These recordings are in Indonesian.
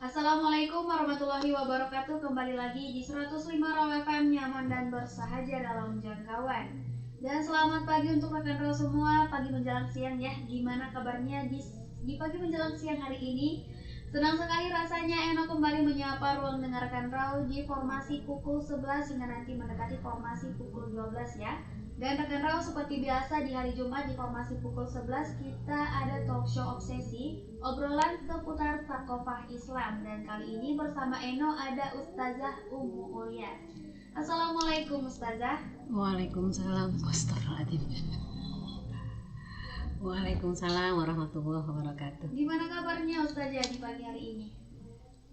Assalamualaikum warahmatullahi wabarakatuh. Kembali lagi di 105 Raw FM, nyaman dan bersahaja dalam jangkauan. Dan selamat pagi untuk rekan Raw semua. Pagi menjelang siang ya. Gimana kabarnya di pagi menjelang siang hari ini? Senang sekali rasanya Eno kembali menyapa ruang dengarkan Raw di formasi pukul 11 hingga nanti mendekati formasi pukul 12 ya. Dan rekan Raw, seperti biasa di hari Jumat di formasi pukul 11 kita ada talk show obsesi, obrolan seputar Thaqofah Islam. Dan kali ini bersama Eno ada Ustazah Ummu Ulya. Assalamualaikum Ustazah. Waalaikumsalam. Astagfirullahaladzim. Waalaikumsalam warahmatullahi wabarakatuh. Gimana kabarnya Ustazah di pagi hari ini?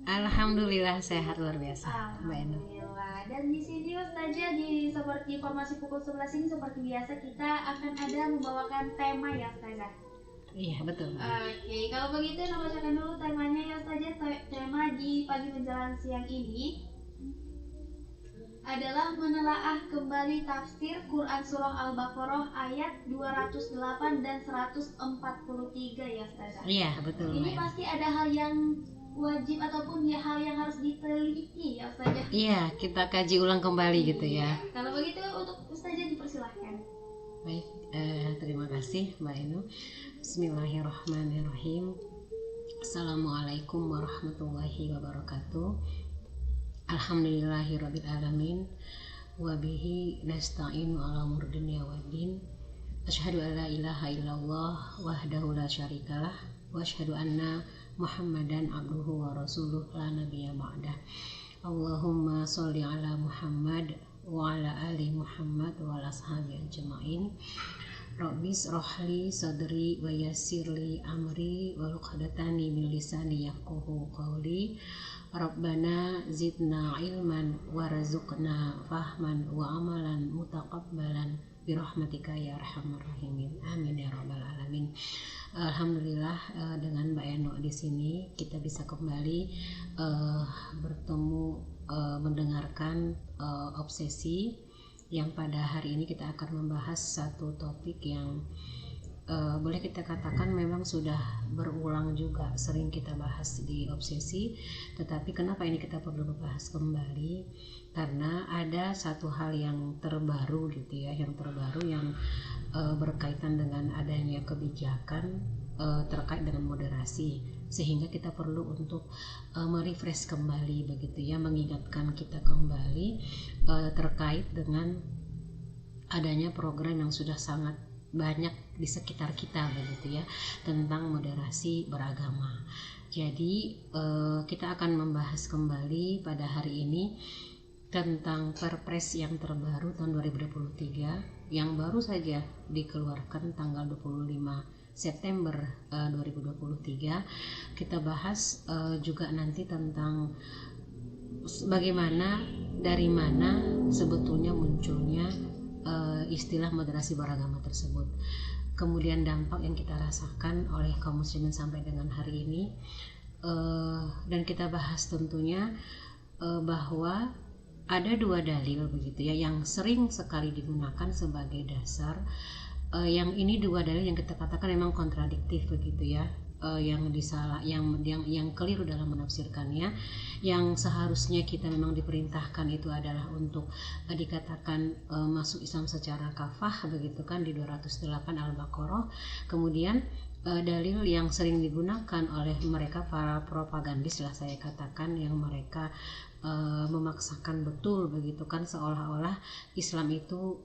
Alhamdulillah sehat luar biasa, Mbak Eno. Alhamdulillah. Dan di sini Ustazah seperti formasi pukul 11 ini seperti biasa kita akan ada membawakan tema ya Ustazah. Iya betul. Oke, kalau begitu saya bacakan dulu temanya ya Ustazah. Tema di pagi menjelang siang ini adalah menelaah kembali tafsir Quran Surah Al-Baqarah ayat 208 dan 143 ya Ustazah. Iya betul. Ini pasti ada hal yang wajib ataupun ya hal yang harus diteliti ya Ustazah. Iya, kita kaji ulang kembali gitu ya. Kalau begitu untuk Ustazah dipersilahkan. Baik, terima kasih Mbak Eno. Bismillahirrahmanirrahim. Assalamualaikum warahmatullahi wabarakatuh. Alhamdulillahirabbil alamin. Wa bihi nasta'inu ala umur dunya waddin. Asyhadu an la ilaha illallah wahdahu la syarikalah wa asyhadu anna Muhammadan abduhu wa rasuluh la nabiyya ba'dah. Allahumma sholli ala Muhammad wa ala ali Muhammad wa ala ashabi ajma'in. Rabbis rohli sadri wa yassirli amri wa luqadatani min lisani yafqahu qawli. Rabbana zidna ilman warzuqna fahman wa amalan mutaqabbalan birahmatika ya arhamar rahimin. Amin ya rabbal alamin. Alhamdulillah, dengan Mbak Eno di sini kita bisa kembali bertemu mendengarkan obsesi yang pada hari ini kita akan membahas satu topik yang boleh kita katakan memang sudah berulang juga sering kita bahas di obsesi, tetapi kenapa ini kita perlu membahas kembali? Karena ada satu hal yang terbaru gitu ya, yang berkaitan dengan adanya kebijakan terkait dengan moderasi, sehingga kita perlu untuk merefresh kembali begitu ya, mengingatkan kita kembali terkait dengan adanya program yang sudah sangat banyak di sekitar kita begitu ya, tentang moderasi beragama. Jadi kita akan membahas kembali pada hari ini tentang Perpres yang terbaru tahun 2023 yang baru saja dikeluarkan tanggal 25 September 2023. Kita bahas juga nanti tentang bagaimana, dari mana sebetulnya munculnya istilah moderasi beragama tersebut, kemudian dampak yang kita rasakan oleh kaum muslimin sampai dengan hari ini, dan kita bahas tentunya bahwa ada dua dalil begitu ya yang sering sekali digunakan sebagai dasar. Yang ini dua dalil yang kita katakan memang kontradiktif begitu ya, yang keliru dalam menafsirkannya. Yang seharusnya kita memang diperintahkan itu adalah untuk dikatakan masuk Islam secara kafah begitu kan, di 208 Al-Baqarah. Kemudian dalil yang sering digunakan oleh mereka para propagandis lah saya katakan, yang mereka memaksakan betul begitu kan, seolah-olah Islam itu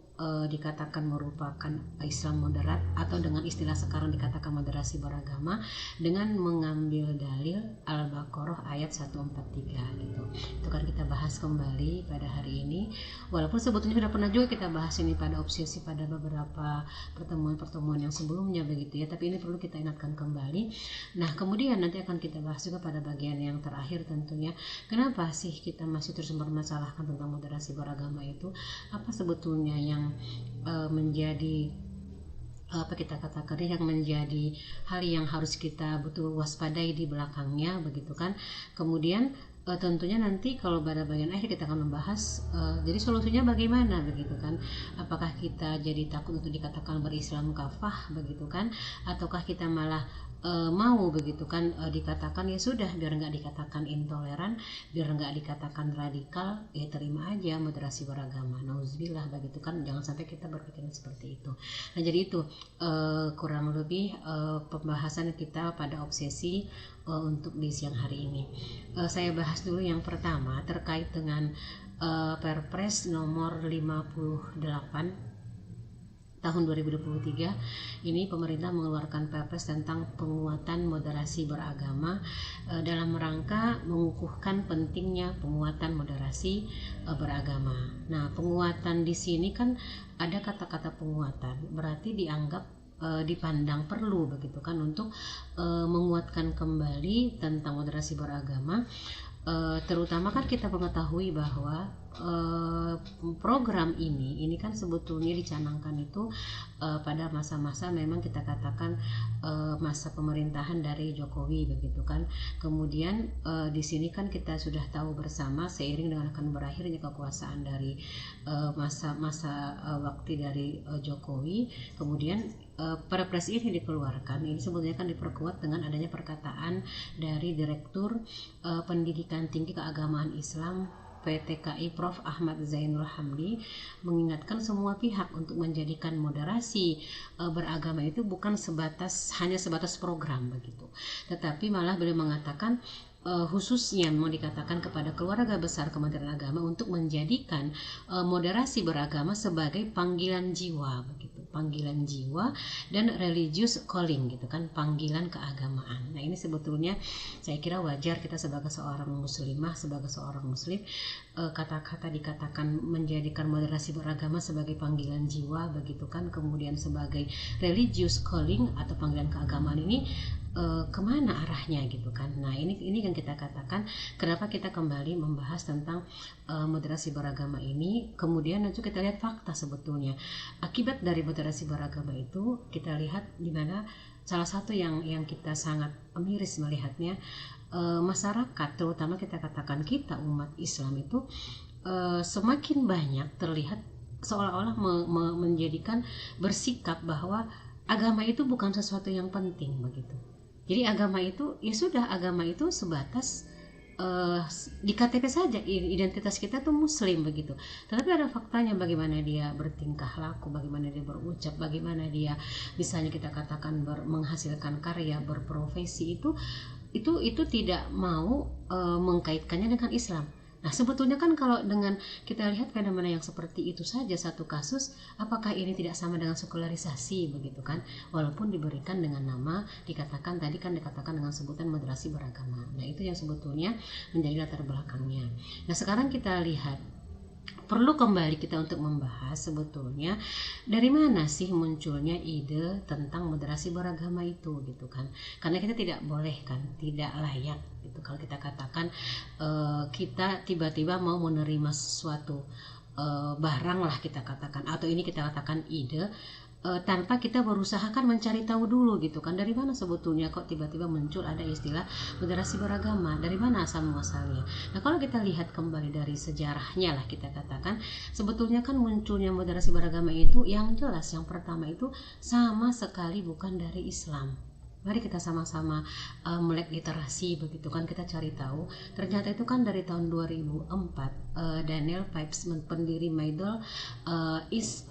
dikatakan merupakan Islam moderat, atau dengan istilah sekarang dikatakan moderasi beragama, dengan mengambil dalil Al-Baqarah ayat 143 gitu. Itu kan kita bahas kembali pada hari ini, walaupun sebetulnya sudah pernah juga kita bahas ini pada obsesi pada beberapa pertemuan-pertemuan yang sebelumnya begitu ya, tapi ini perlu kita ingatkan kembali. Nah kemudian nanti akan kita bahas juga pada bagian yang terakhir tentunya, kenapa sih kita masih terus mempermasalahkan tentang moderasi beragama itu, apa sebetulnya yang menjadi apa kita katakan yang menjadi hal yang harus kita betul waspadai di belakangnya begitu kan. Kemudian tentunya nanti kalau pada bagian akhir kita akan membahas jadi solusinya bagaimana begitu kan, apakah kita jadi takut untuk dikatakan berislam kafah begitu kan, ataukah kita malah mau begitu kan dikatakan ya sudah, biar nggak dikatakan intoleran, biar nggak dikatakan radikal, ya terima aja moderasi beragama, nauzubillah begitu kan, jangan sampai kita berpikiran seperti itu. Nah jadi itu kurang lebih pembahasan kita pada obsesi untuk di siang hari ini. Saya bahas dulu yang pertama terkait dengan Perpres nomor 58 tahun 2023. Ini pemerintah mengeluarkan Perpres tentang penguatan moderasi beragama dalam rangka mengukuhkan pentingnya penguatan moderasi beragama. Nah, penguatan di sini kan ada kata-kata penguatan, berarti dianggap dipandang perlu begitu kan untuk menguatkan kembali tentang moderasi beragama. Terutama kan kita mengetahui bahwa program ini kan sebetulnya dicanangkan itu pada masa-masa memang kita katakan masa pemerintahan dari Jokowi begitu kan. Kemudian di sini kan kita sudah tahu bersama seiring dengan akan berakhirnya kekuasaan dari masa waktu dari Jokowi, kemudian Perpres ini dikeluarkan. Ini sebetulnya kan diperkuat dengan adanya perkataan dari Direktur Pendidikan Tinggi Keagamaan Islam PTKI Prof. Ahmad Zainul Hamdi, mengingatkan semua pihak untuk menjadikan moderasi beragama itu bukan hanya sebatas program begitu, tetapi malah beliau mengatakan khususnya mau dikatakan kepada keluarga besar Kementerian Agama untuk menjadikan moderasi beragama sebagai panggilan jiwa begitu, panggilan jiwa dan religious calling gitu kan, panggilan keagamaan. Nah ini sebetulnya saya kira wajar kita sebagai seorang muslimah, sebagai seorang muslim, kata-kata dikatakan menjadikan moderasi beragama sebagai panggilan jiwa begitu kan, kemudian sebagai religious calling atau panggilan keagamaan ini kemana arahnya gitu kan. Nah ini yang kita katakan kenapa kita kembali membahas tentang moderasi beragama ini. Kemudian nanti kita lihat fakta sebetulnya akibat dari moderasi beragama itu, kita lihat di mana salah satu yang kita sangat miris melihatnya, masyarakat terutama kita katakan kita umat Islam itu semakin banyak terlihat seolah-olah menjadikan bersikap bahwa agama itu bukan sesuatu yang penting begitu. Jadi agama itu ya sudah, agama itu sebatas di KTP saja identitas kita tuh muslim begitu. Tetapi ada faktanya bagaimana dia bertingkah laku, bagaimana dia berucap, bagaimana dia misalnya kita katakan menghasilkan karya, berprofesi itu tidak mau mengkaitkannya dengan Islam. Nah sebetulnya kan kalau dengan kita lihat fenomena yang seperti itu saja satu kasus, apakah ini tidak sama dengan sekularisasi begitu kan, walaupun diberikan dengan nama dikatakan dengan sebutan moderasi beragama. Nah itu yang sebetulnya menjadi latar belakangnya. Nah sekarang kita lihat, perlu kembali kita untuk membahas sebetulnya dari mana sih munculnya ide tentang moderasi beragama itu gitu kan, karena kita tidak boleh kan, tidak layak gitu kalau kita katakan kita tiba-tiba mau menerima sesuatu barang lah kita katakan, atau ini kita katakan ide tanpa kita berusahakan mencari tahu dulu gitu kan, dari mana sebetulnya kok tiba-tiba muncul ada istilah moderasi beragama, dari mana asal muasalnya. Nah kalau kita lihat kembali dari sejarahnya lah kita katakan, sebetulnya kan munculnya moderasi beragama itu yang jelas yang pertama itu sama sekali bukan dari Islam. Mari kita sama-sama melek literasi begitu kan, kita cari tahu. Ternyata itu kan dari tahun 2004 Daniel Pipes, pendiri Middle East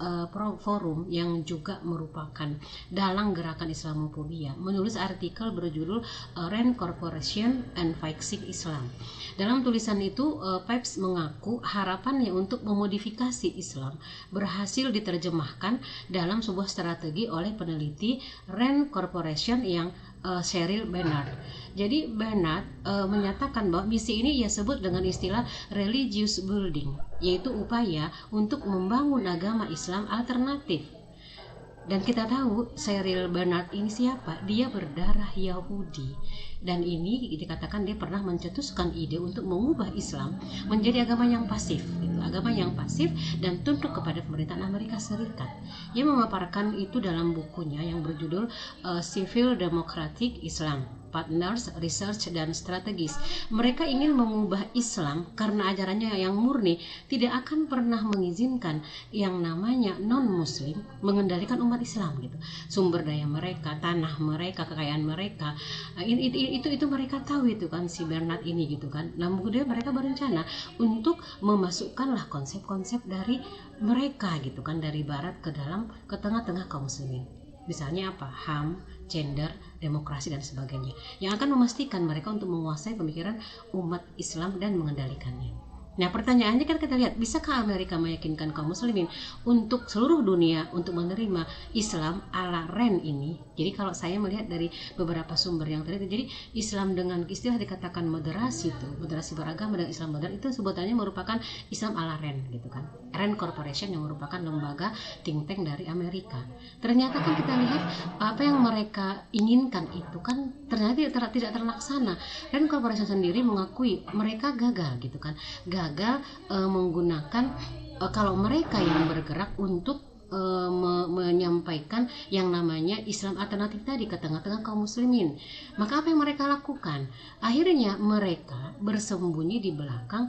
Forum yang juga merupakan dalang gerakan Islamophobia, menulis artikel berjudul Rand Corporation and Fixing Islam. Dalam tulisan itu Pipes mengaku harapannya untuk memodifikasi Islam berhasil diterjemahkan dalam sebuah strategi oleh peneliti Rand Corporation yang Cheryl Bernard. Jadi Bernard menyatakan bahwa misi ini ia sebut dengan istilah religious building, yaitu upaya untuk membangun agama Islam alternatif. Dan kita tahu Cheryl Bernard ini siapa? Dia berdarah Yahudi. Dan ini dikatakan dia pernah mencetuskan ide untuk mengubah Islam menjadi agama yang pasif, gitu. Agama yang pasif dan tunduk kepada pemerintahan Amerika Serikat. Ia memaparkan itu dalam bukunya yang berjudul Civil Democratic Islam, partners, research, dan strategis. Mereka ingin mengubah Islam karena ajarannya yang murni tidak akan pernah mengizinkan yang namanya non-muslim mengendalikan umat Islam gitu. Sumber daya mereka, tanah mereka, kekayaan mereka, itu mereka tahu itu kan, si Bernard ini gitu kan. Nah, kemudian mereka berencana untuk memasukkanlah konsep-konsep dari mereka gitu kan, dari barat ke tengah-tengah kaum muslimin. Misalnya apa? HAM, gender, demokrasi, dan sebagainya, yang akan memastikan mereka untuk menguasai pemikiran umat Islam dan mengendalikannya. Nah, pertanyaannya kan kita lihat, bisakah Amerika meyakinkan kaum muslimin untuk seluruh dunia untuk menerima Islam ala Ren ini? Jadi kalau saya melihat dari beberapa sumber yang tadi, jadi Islam dengan istilah dikatakan moderasi itu, moderasi beragama dengan Islam modern itu sebutannya merupakan Islam ala Ren gitu kan. Ren Corporation yang merupakan lembaga think tank dari Amerika. Ternyata kan kita lihat apa yang mereka inginkan itu kan ternyata tidak terlaksana. Ren Corporation sendiri mengakui mereka gagal gitu kan. Gagal menggunakan kalau mereka yang bergerak untuk menyampaikan yang namanya Islam alternatif tadi ke tengah-tengah kaum muslimin. Maka apa yang mereka lakukan? Akhirnya mereka bersembunyi di belakang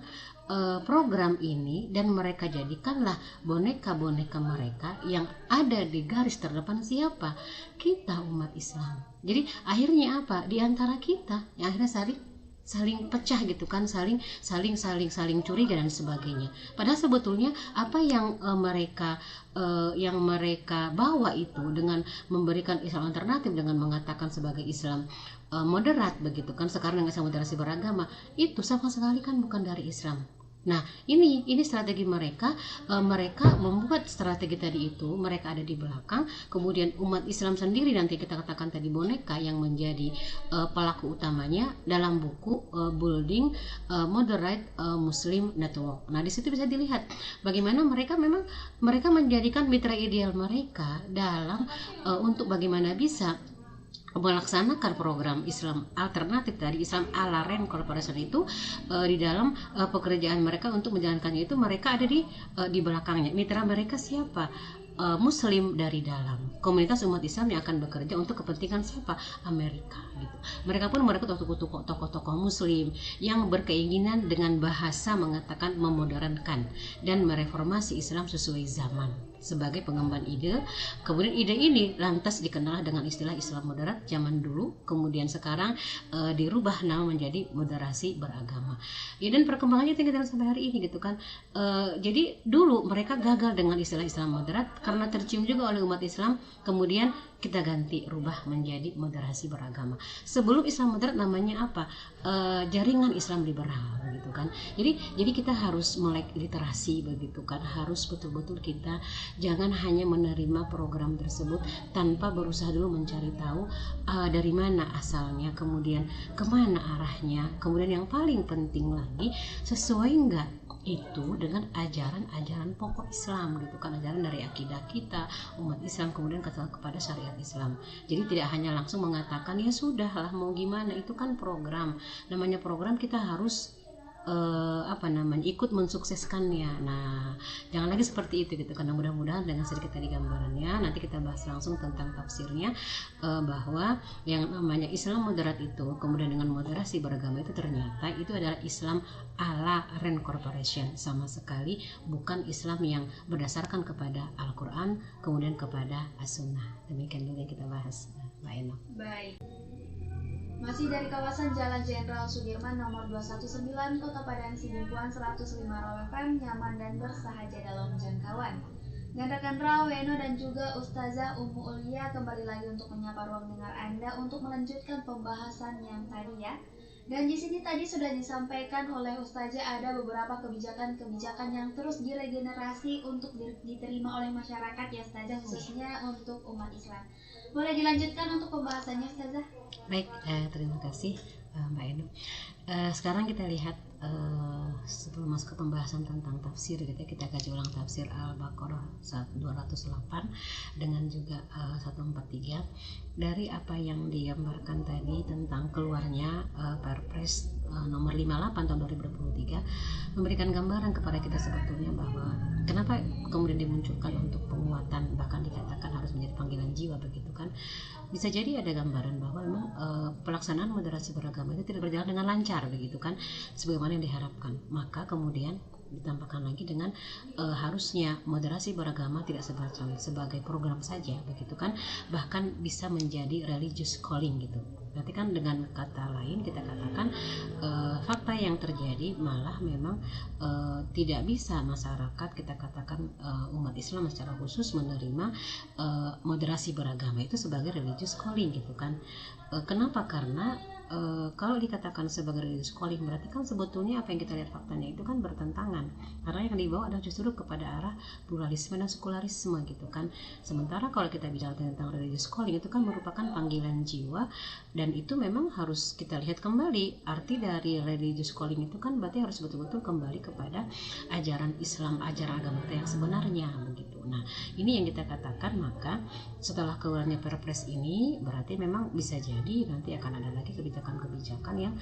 program ini dan mereka jadikanlah boneka-boneka mereka yang ada di garis terdepan siapa? Kita umat Islam. Jadi akhirnya apa? Di antara kita yang akhirnya saling pecah gitu kan, saling curiga dan sebagainya. Padahal sebetulnya apa yang mereka bawa itu dengan memberikan Islam alternatif, dengan mengatakan sebagai Islam moderat begitu kan, sekarang dengan Islam moderasi beragama, itu sama sekali kan bukan dari Islam. Nah, ini strategi mereka. Mereka membuat strategi tadi itu, mereka ada di belakang. Kemudian umat Islam sendiri nanti kita katakan tadi boneka yang menjadi pelaku utamanya dalam buku Building Moderate Muslim Network. Nah, di situ bisa dilihat bagaimana mereka menjadikan mitra ideal mereka dalam untuk bagaimana bisa melaksanakan program Islam alternatif dari Islam ala Ren Corporation itu di dalam pekerjaan mereka untuk menjalankannya itu mereka ada di belakangnya. Mitra mereka siapa? Muslim dari dalam komunitas umat Islam yang akan bekerja untuk kepentingan siapa? Amerika gitu. Mereka pun merekrut tokoh-tokoh Muslim yang berkeinginan dengan bahasa mengatakan memodernkan dan mereformasi Islam sesuai zaman sebagai pengemban ide. Kemudian ide ini lantas dikenal dengan istilah Islam moderat zaman dulu, kemudian sekarang dirubah nama menjadi moderasi beragama. Ya, dan perkembangannya tinggal sampai hari ini gitu kan. Jadi dulu mereka gagal dengan istilah Islam moderat karena tercium juga oleh umat Islam, kemudian kita ganti rubah menjadi moderasi beragama. Sebelum Islam moderat namanya apa? Jaringan Islam liberal gitu kan. Jadi kita harus melek literasi begitu kan. Harus betul-betul kita jangan hanya menerima program tersebut tanpa berusaha dulu mencari tahu dari mana asalnya, kemudian kemana arahnya, kemudian yang paling penting lagi sesuai enggak itu dengan ajaran-ajaran pokok Islam gitu kan, ajaran dari akidah kita umat Islam, kemudian kepada syariat Islam. Jadi tidak hanya langsung mengatakan ya sudahlah mau gimana, itu kan program, namanya program kita harus ikut mensukseskannya. Nah, jangan lagi seperti itu gitu karena mudah-mudahan dengan sedikit tadi gambarannya nanti kita bahas langsung tentang tafsirnya, bahwa yang namanya Islam moderat itu kemudian dengan moderasi beragama itu ternyata itu adalah Islam ala Ren Corporation, sama sekali bukan Islam yang berdasarkan kepada Al-Quran kemudian kepada As-Sunnah. Demikian dulu yang kita bahas, Mbak Eno. Baik. Masih dari kawasan Jalan Jenderal Sudirman nomor 219 Kota Padang Sidimpuan 105 Raw FM, nyaman dan bersahaja dalam jangkauan. Gandakan Raw, Weno dan juga Ustazah Ummu Ulia kembali lagi untuk menyapa ruang dengar Anda untuk melanjutkan pembahasan yang tadi ya. Dan di sini tadi sudah disampaikan oleh Ustazah ada beberapa kebijakan-kebijakan yang terus diregenerasi untuk diterima oleh masyarakat ya Ustazah, khususnya untuk umat Islam. Boleh dilanjutkan untuk pembahasannya Ustazah? Baik, terima kasih Mbak Eno. Sekarang kita lihat sebelum masuk ke pembahasan tentang tafsir gitu, kita kaji ulang tafsir Al-Baqarah 208 dengan juga 143 dari apa yang digambarkan tadi tentang keluarnya Perpres nomor 58 tahun 2023 memberikan gambaran kepada kita sebetulnya bahwa kenapa kemudian dimunculkan untuk penguatan, bahkan dikatakan harus menjadi panggilan jiwa begitu kan. Bisa jadi ada gambaran bahwa memang pelaksanaan moderasi beragama itu tidak berjalan dengan lancar begitu kan, sebagaimana yang diharapkan. Maka kemudian ditambahkan lagi dengan harusnya moderasi beragama tidak sebagai program saja begitu kan, bahkan bisa menjadi religious calling gitu. Berarti kan dengan kata lain kita katakan fakta yang terjadi malah memang tidak bisa masyarakat kita katakan umat Islam secara khusus menerima moderasi beragama itu sebagai religious calling gitu kan. Kenapa? Karena kalau dikatakan sebagai religious calling berarti kan sebetulnya apa yang kita lihat faktanya itu kan bertentangan, karena yang dibawa adalah justru kepada arah pluralisme dan sekularisme gitu kan. Sementara kalau kita bicara tentang religious calling itu kan merupakan panggilan jiwa, dan itu memang harus kita lihat kembali arti dari religious calling itu kan berarti harus betul-betul kembali kepada ajaran Islam, ajaran agama kita yang sebenarnya begitu. Nah ini yang kita katakan, maka setelah keluarnya Perpres ini berarti memang bisa jadi nanti akan ada lagi kebijakan-kebijakan yang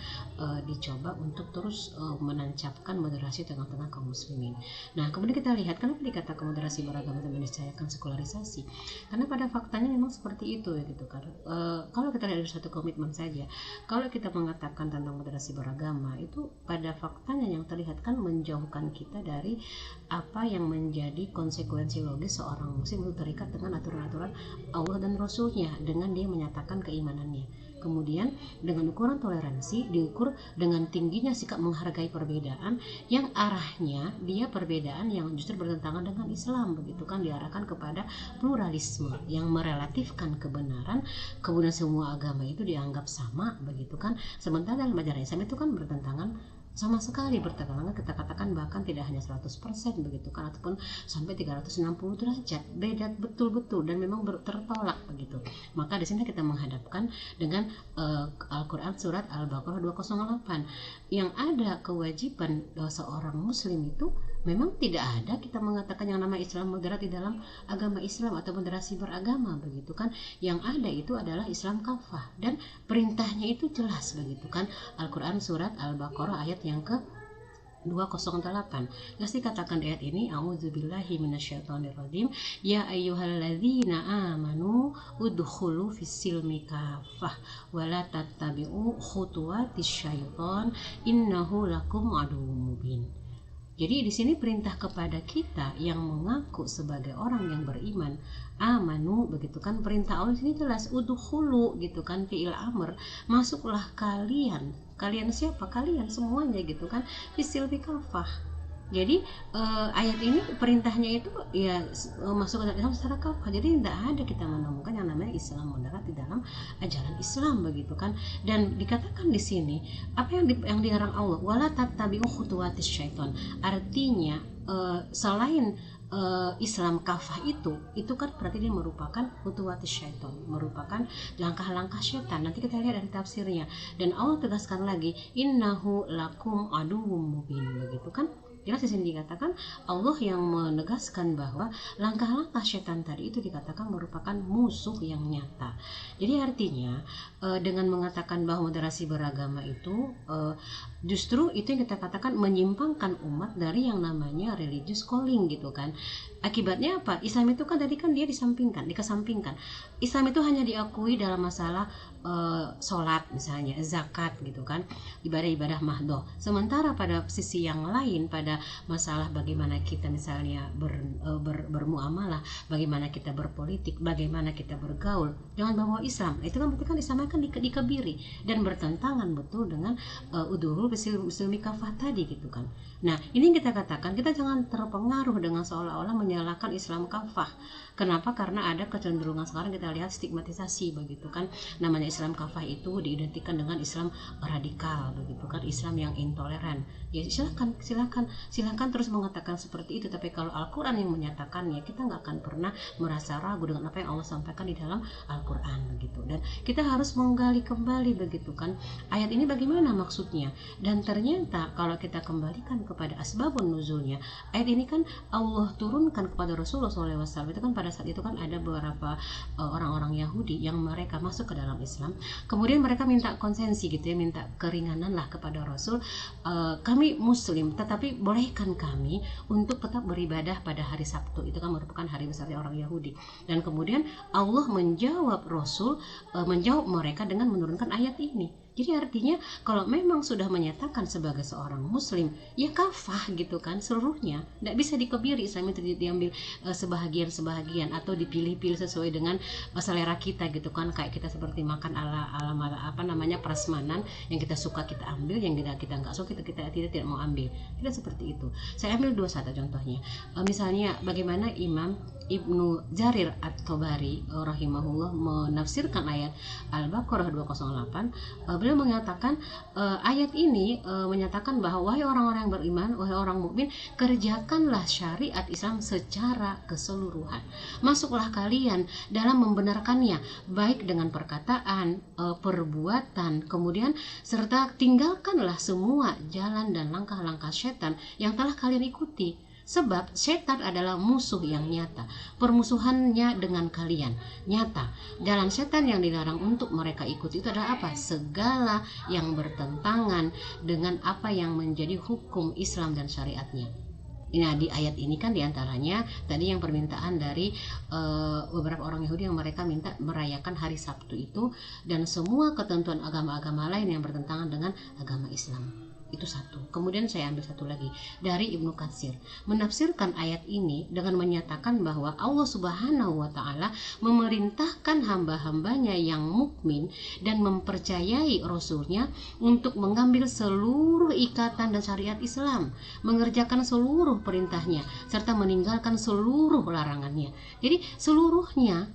dicoba untuk terus menancapkan moderasi tengah-tengah kaum muslimin. Nah kemudian kita lihat kenapa dikatakan moderasi beragama dan meniscayakan sekularisasi, karena pada faktanya memang seperti itu ya gitu kan. Kalau kita lihat dari satu komitmen saja, kalau kita mengatakan tentang moderasi beragama itu pada faktanya yang terlihat kan menjauhkan kita dari apa yang menjadi konsekuensi logis seorang muslim itu terikat dengan aturan-aturan Allah dan Rasulnya dengan dia menyatakan keimanannya. Kemudian dengan ukuran toleransi diukur dengan tingginya sikap menghargai perbedaan yang arahnya dia perbedaan yang justru bertentangan dengan Islam begitu kan, diarahkan kepada pluralisme yang merelatifkan kebenaran, kemudian semua agama itu dianggap sama begitu kan. Sementara dalam ajaran Islam itu kan bertentangan sama sekali, bertentangan kita katakan bahkan tidak hanya 100% begitu kan, ataupun sampai 360 derajat beda betul-betul dan memang tertolak begitu. Maka di sini kita menghadapkan dengan Al-Quran surat Al-Baqarah 208 yang ada kewajiban seorang muslim itu memang tidak ada kita mengatakan yang nama Islam moderat di dalam agama Islam atau moderasi beragama begitu kan. Yang ada itu adalah Islam kafah dan perintahnya itu jelas begitu kan. Al-Quran surat Al-Baqarah ayat yang ke 208. Jelas dikatakan di ayat ini, a'udzubillahi minasyaitonirrajim, ya ayyuhalladzina amanu udkhulu fis-silmi kafah wa la tattabi'u khutuwatis syaiton innahu lakum aduwwum mubin. Jadi di sini perintah kepada kita yang mengaku sebagai orang yang beriman, amanu begitu kan. Perintah Allah di sini jelas udkhulu gitu kan, fi'il amr, masuklah kalian. Kalian siapa? Kalian semuanya gitu kan, fisil kafah. Jadi ayat ini perintahnya itu ya masuk ke dalam Islam secara kafah. Jadi tidak ada kita menemukan yang namanya Islam moderat di dalam ajaran Islam begitu kan. Dan dikatakan di sini apa yang dilarang Allah, wala tattabi'u khutuwatis syaiton. Artinya selain Islam kafah itu kan berarti dia merupakan khutuwatis syaiton, merupakan langkah-langkah syaitan. Nanti kita lihat dari tafsirnya. Dan Allah tegaskan lagi, innahu lakum aduwwum mubin begitu kan. Jelas di sini dikatakan Allah yang menegaskan bahwa langkah-langkah syaitan tadi itu dikatakan merupakan musuh yang nyata. Jadi artinya dengan mengatakan bahwa moderasi beragama itu justru itu yang kita katakan menyimpangkan umat dari yang namanya religious calling gitu kan. Akibatnya apa? Islam itu kan tadi kan dia dikesampingkan. Islam itu hanya diakui dalam masalah sholat misalnya, zakat gitu kan, ibadah-ibadah mahdoh. Sementara pada sisi yang lain, pada masalah bagaimana kita misalnya bermuamalah, bagaimana kita berpolitik, bagaimana kita bergaul, jangan bawa Islam. Itu kan berarti kan Islam akan dikebiri dan bertentangan betul dengan udhurul bisilmi kafah tadi gitu kan. Nah ini yang kita katakan, kita jangan terpengaruh dengan seolah-olah menyalahkan Islam kafah. Kenapa? Karena ada kecenderungan sekarang kita lihat stigmatisasi begitu kan. Namanya Islam kafah itu diidentikan dengan Islam radikal begitu kan, Islam yang intoleran. Ya silakan silahkan terus mengatakan seperti itu. Tapi kalau Al-Quran yang menyatakannya, kita nggak akan pernah merasa ragu dengan apa yang Allah sampaikan di dalam Al-Quran begitu. Dan kita harus menggali kembali begitu kan, ayat ini bagaimana maksudnya. Dan ternyata kalau kita kembalikan kepada asbabun nuzulnya, ayat ini kan Allah turunkan kepada Rasulullah SAW. Itu kan pada saat itu kan ada beberapa orang-orang Yahudi yang mereka masuk ke dalam Islam, kemudian mereka minta konsensi gitu ya, minta keringanan lah kepada Rasul, kami Muslim tetapi bolehkan kami untuk tetap beribadah pada hari Sabtu, itu kan merupakan hari besarnya orang Yahudi. Dan kemudian Allah menjawab Rasul, menjawab mereka dengan menurunkan ayat ini. Jadi artinya kalau memang sudah menyatakan sebagai seorang Muslim, ya kafah gitu kan seluruhnya. Tidak bisa dikebiri Islam itu diambil sebahagian-sebahagian atau dipilih-pilih sesuai dengan selera kita gitu kan. Kayak kita seperti makan ala apa namanya prasmanan, yang kita suka kita ambil, yang kita nggak suka kita tidak mau ambil. Tidak seperti itu. Saya ambil saja contohnya. Misalnya bagaimana Imam Ibnu Jarir At-Tabari rahimahullah menafsirkan ayat Al-Baqarah 208. Beliau mengatakan ayat ini menyatakan bahwa wahai orang-orang yang beriman, wahai orang mukmin, kerjakanlah syariat Islam secara keseluruhan. Masuklah kalian dalam membenarkannya, baik dengan perkataan, perbuatan, kemudian serta tinggalkanlah semua jalan dan langkah-langkah setan yang telah kalian ikuti. Sebab setan adalah musuh yang nyata. Permusuhannya dengan kalian nyata. Jalan setan yang dilarang untuk mereka ikuti itu adalah apa? Segala yang bertentangan dengan apa yang menjadi hukum Islam dan syariatnya. Nah, di ayat ini kan diantaranya tadi yang permintaan dari beberapa orang Yahudi yang mereka minta merayakan hari Sabtu itu, dan semua ketentuan agama-agama lain yang bertentangan dengan agama Islam. Itu satu. Kemudian saya ambil satu lagi dari Ibnu Katsir, menafsirkan ayat ini dengan menyatakan bahwa Allah Subhanahu wa Ta'ala memerintahkan hamba-hambanya yang mukmin dan mempercayai Rasulnya untuk mengambil seluruh ikatan dan syariat Islam, mengerjakan seluruh perintahnya serta meninggalkan seluruh larangannya. Jadi seluruhnya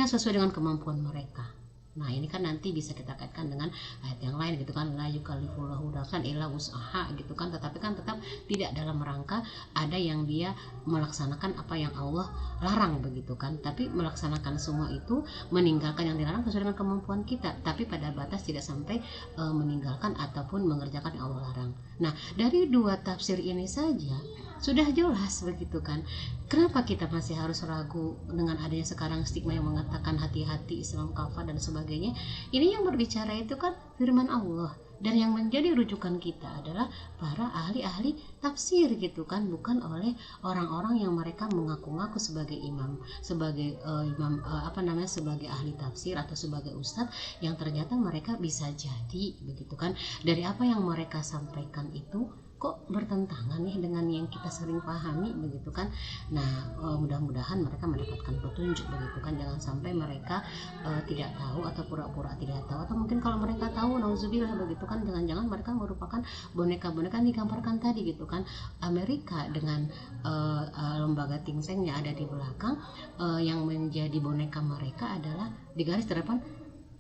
sesuai dengan kemampuan mereka. Nah, ini kan nanti bisa kita kaitkan dengan ayat yang lain gitu kan, la yukallifullahu nafsan illa wus'aha gitu kan, tetapi kan tetap tidak dalam rangka ada yang dia melaksanakan apa yang Allah larang begitu kan, tapi melaksanakan semua itu, meninggalkan yang dilarang sesuai dengan kemampuan kita, tapi pada batas tidak sampai meninggalkan ataupun mengerjakan yang Allah larang. Nah, dari dua tafsir ini saja sudah jelas begitu kan. Kenapa kita masih harus ragu dengan adanya sekarang stigma yang mengatakan hati-hati Islam kafir dan sebagainya? Ini yang berbicara itu kan firman Allah, dan yang menjadi rujukan kita adalah para ahli-ahli tafsir gitu kan, bukan oleh orang-orang yang mereka mengaku-ngaku sebagai imam, sebagai sebagai ahli tafsir atau sebagai ustadz, yang ternyata mereka bisa jadi begitu kan dari apa yang mereka sampaikan itu kok bertentangan nih dengan yang kita sering pahami begitu kan. Nah, mudah-mudahan mereka mendapatkan petunjuk begitu kan, jangan sampai mereka tidak tahu atau pura-pura tidak tahu, atau mungkin kalau mereka tahu nauzubillah begitu kan, jangan-jangan mereka merupakan boneka-boneka yang digambarkan tadi gitu kan. Amerika dengan lembaga think tank-nya ada di belakang, yang menjadi boneka mereka adalah di garis terdepan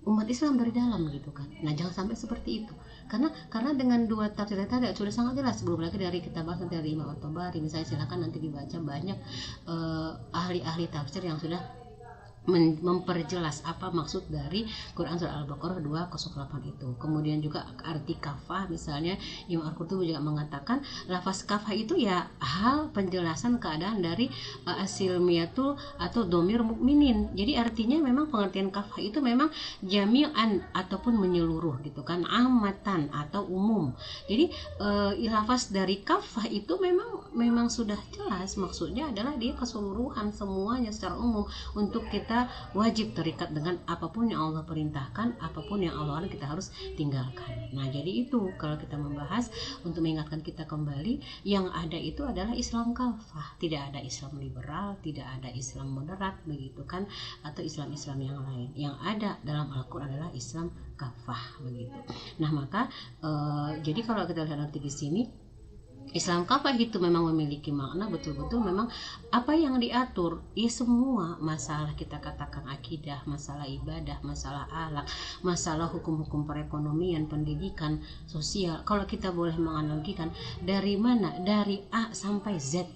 umat Islam dari dalam gitu kan. Nah, jangan sampai seperti itu. Karena dengan dua tafsir tadi sudah sangat jelas. Belum lagi dari kita bahas nanti dari Imam At-Tabari, misalnya silakan nanti dibaca, banyak ahli-ahli tafsir yang sudah memperjelas apa maksud dari Quran surah Al-Baqarah 208 itu. Kemudian juga arti kafah, misalnya Imam Al-Qurtubi juga mengatakan lafaz kafah itu ya hal penjelasan keadaan dari asilmiyatul atau domir mukminin. Jadi artinya memang pengertian kafah itu memang jami'an ataupun menyeluruh gitu kan, amatan atau umum. Jadi lafaz dari kafah itu memang sudah jelas maksudnya adalah dia keseluruhan, semuanya secara umum, untuk kita wajib terikat dengan apapun yang Allah perintahkan, apapun yang Allah larang kita harus tinggalkan. Nah, jadi itu kalau kita membahas untuk mengingatkan kita kembali, yang ada itu adalah Islam kafah, tidak ada Islam liberal, tidak ada Islam moderat begitu kan, atau Islam-Islam yang lain. Yang ada dalam Al-Quran adalah Islam kafah begitu. Nah, maka jadi kalau kita lihat nanti di sini Islam kafah itu memang memiliki makna betul-betul memang apa yang diatur ya semua masalah kita katakan akidah, masalah ibadah, masalah akhlak, masalah hukum-hukum perekonomian, pendidikan, sosial. Kalau kita boleh menganalogikan dari mana? Dari A sampai Z.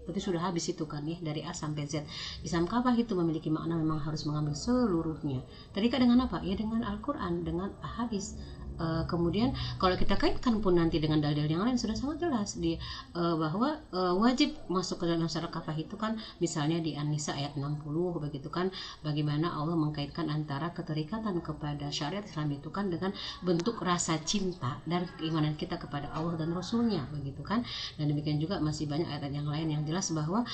Berarti sudah habis itu kan ya, dari A sampai Z. Islam kafah itu memiliki makna memang harus mengambil seluruhnya. Terikat dengan apa? Ya dengan Al-Quran, dengan hadis. Kemudian kalau kita kaitkan pun nanti dengan dalil yang lain sudah sangat jelas bahwa wajib masuk ke dalam syarat kafah itu kan misalnya di An-Nisa ayat 60 begitu kan, bagaimana Allah mengkaitkan antara keterikatan kepada syariat Islam itu kan dengan bentuk rasa cinta dan keimanan kita kepada Allah dan Rasulnya begitu kan. Dan demikian juga masih banyak ayat yang lain yang jelas bahwa